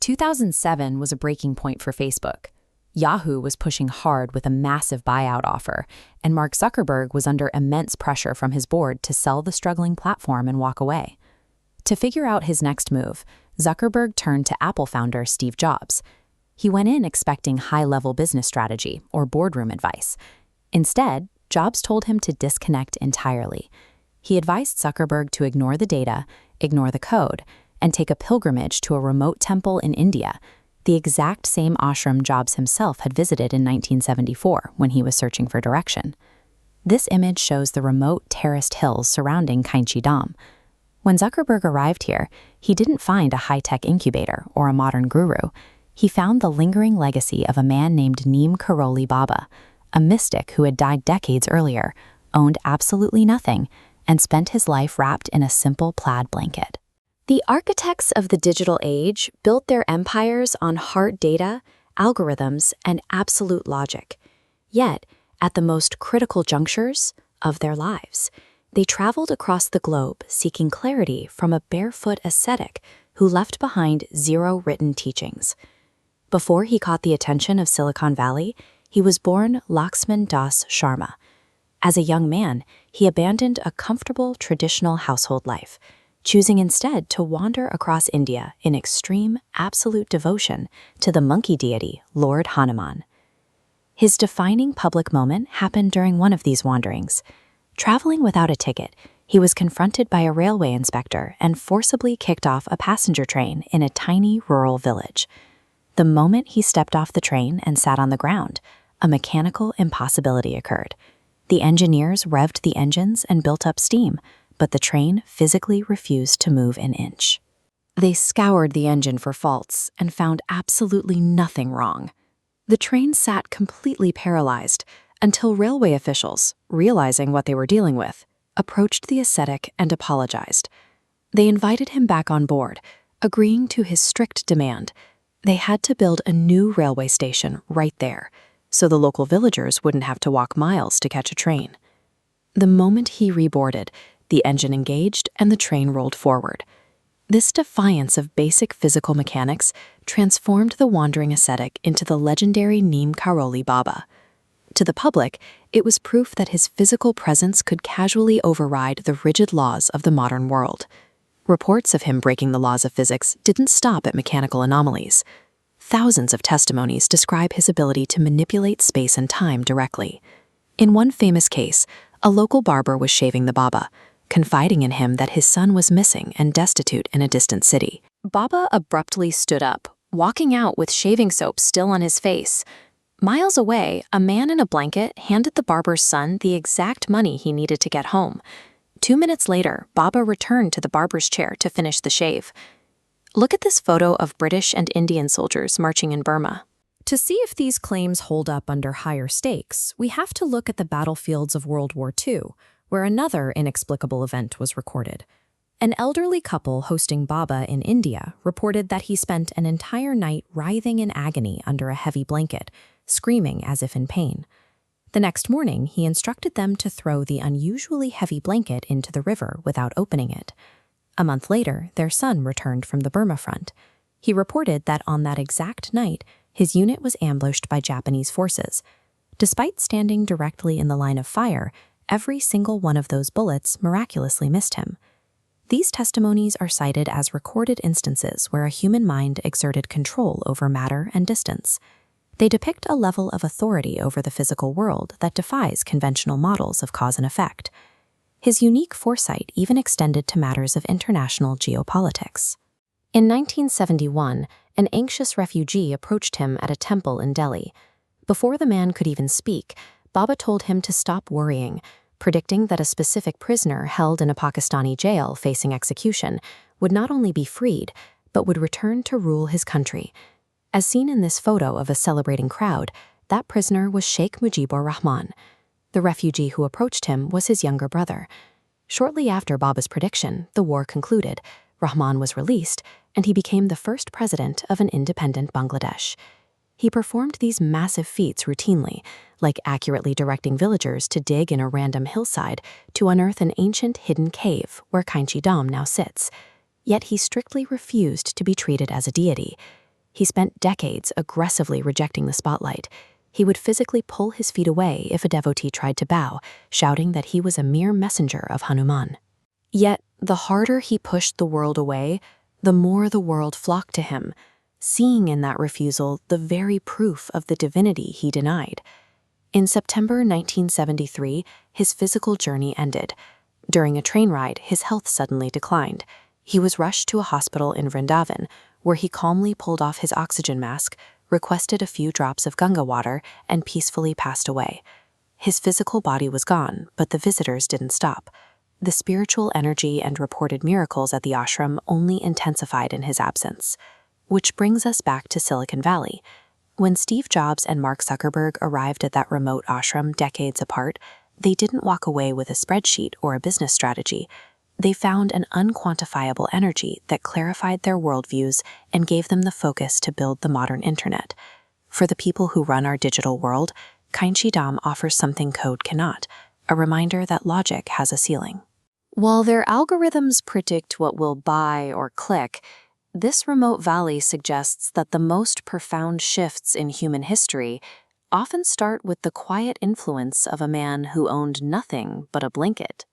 2007 was a breaking point for Facebook. Yahoo was pushing hard with a massive buyout offer, and Mark Zuckerberg was under immense pressure from his board to sell the struggling platform and walk away. To figure out his next move, Zuckerberg turned to Apple founder Steve Jobs. He went in expecting high-level business strategy or boardroom advice. Instead, Jobs told him to disconnect entirely. He advised Zuckerberg to ignore the data, ignore the code, and take a pilgrimage to a remote temple in India, the exact same ashram Jobs himself had visited in 1974 when he was searching for direction. This image shows the remote terraced hills surrounding Kainchi Dham. When Zuckerberg arrived here, he didn't find a high-tech incubator or a modern guru. He found the lingering legacy of a man named Neem Karoli Baba, a mystic who had died decades earlier, owned absolutely nothing, and spent his life wrapped in a simple plaid blanket. The architects of the digital age built their empires on hard data, algorithms, and absolute logic. Yet, at the most critical junctures of their lives, they traveled across the globe seeking clarity from a barefoot ascetic who left behind zero written teachings. Before he caught the attention of Silicon Valley, he was born Laxman Das Sharma. As a young man, he abandoned a comfortable traditional household life, choosing instead to wander across India in extreme, absolute devotion to the monkey deity Lord Hanuman. His defining public moment happened during one of these wanderings. Traveling without a ticket, he was confronted by a railway inspector and forcibly kicked off a passenger train in a tiny rural village. The moment he stepped off the train and sat on the ground, a mechanical impossibility occurred. The engineers revved the engines and built up steam, but the train physically refused to move an inch. They scoured the engine for faults and found absolutely nothing wrong. The train sat completely paralyzed until railway officials, realizing what they were dealing with, approached the ascetic and apologized. They invited him back on board, agreeing to his strict demand. They had to build a new railway station right there, so the local villagers wouldn't have to walk miles to catch a train. The moment he reboarded, the engine engaged and the train rolled forward. This defiance of basic physical mechanics transformed the wandering ascetic into the legendary Neem Karoli Baba. To the public, it was proof that his physical presence could casually override the rigid laws of the modern world. Reports of him breaking the laws of physics didn't stop at mechanical anomalies. Thousands of testimonies describe his ability to manipulate space and time directly. In one famous case, a local barber was shaving the Baba, confiding in him that his son was missing and destitute in a distant city. Baba abruptly stood up, walking out with shaving soap still on his face. Miles away, a man in a blanket handed the barber's son the exact money he needed to get home. 2 minutes later, Baba returned to the barber's chair to finish the shave. Look at this photo of British and Indian soldiers marching in Burma. To see if these claims hold up under higher stakes, we have to look at the battlefields of World War II, where another inexplicable event was recorded. An elderly couple hosting Baba in India reported that he spent an entire night writhing in agony under a heavy blanket, screaming as if in pain. The next morning, he instructed them to throw the unusually heavy blanket into the river without opening it. A month later, their son returned from the Burma front. He reported that on that exact night, his unit was ambushed by Japanese forces. Despite standing directly in the line of fire, every single one of those bullets miraculously missed him. These testimonies are cited as recorded instances where a human mind exerted control over matter and distance. They depict a level of authority over the physical world that defies conventional models of cause and effect. His unique foresight even extended to matters of international geopolitics. In 1971, an anxious refugee approached him at a temple in Delhi. Before the man could even speak, Baba told him to stop worrying, predicting that a specific prisoner held in a Pakistani jail facing execution would not only be freed, but would return to rule his country. As seen in this photo of a celebrating crowd, that prisoner was Sheikh Mujibur Rahman. The refugee who approached him was his younger brother. Shortly after Baba's prediction, the war concluded, Rahman was released, and he became the first president of an independent Bangladesh. He performed these massive feats routinely, like accurately directing villagers to dig in a random hillside to unearth an ancient hidden cave where Kainchi Dham now sits. Yet he strictly refused to be treated as a deity. He spent decades aggressively rejecting the spotlight. He would physically pull his feet away if a devotee tried to bow, shouting that he was a mere messenger of Hanuman. Yet, the harder he pushed the world away, the more the world flocked to him, seeing in that refusal the very proof of the divinity he denied. In September 1973, his physical journey ended. During a train ride, his health suddenly declined. He was rushed to a hospital in Vrindavan, where he calmly pulled off his oxygen mask, requested a few drops of Ganga water, and peacefully passed away. His physical body was gone, but the visitors didn't stop. The spiritual energy and reported miracles at the ashram only intensified in his absence. Which brings us back to Silicon Valley. When Steve Jobs and Mark Zuckerberg arrived at that remote ashram decades apart, they didn't walk away with a spreadsheet or a business strategy. They found an unquantifiable energy that clarified their worldviews and gave them the focus to build the modern internet. For the people who run our digital world, Kainchi Dham offers something code cannot, a reminder that logic has a ceiling. While their algorithms predict what we'll buy or click, this remote valley suggests that the most profound shifts in human history often start with the quiet influence of a man who owned nothing but a blanket.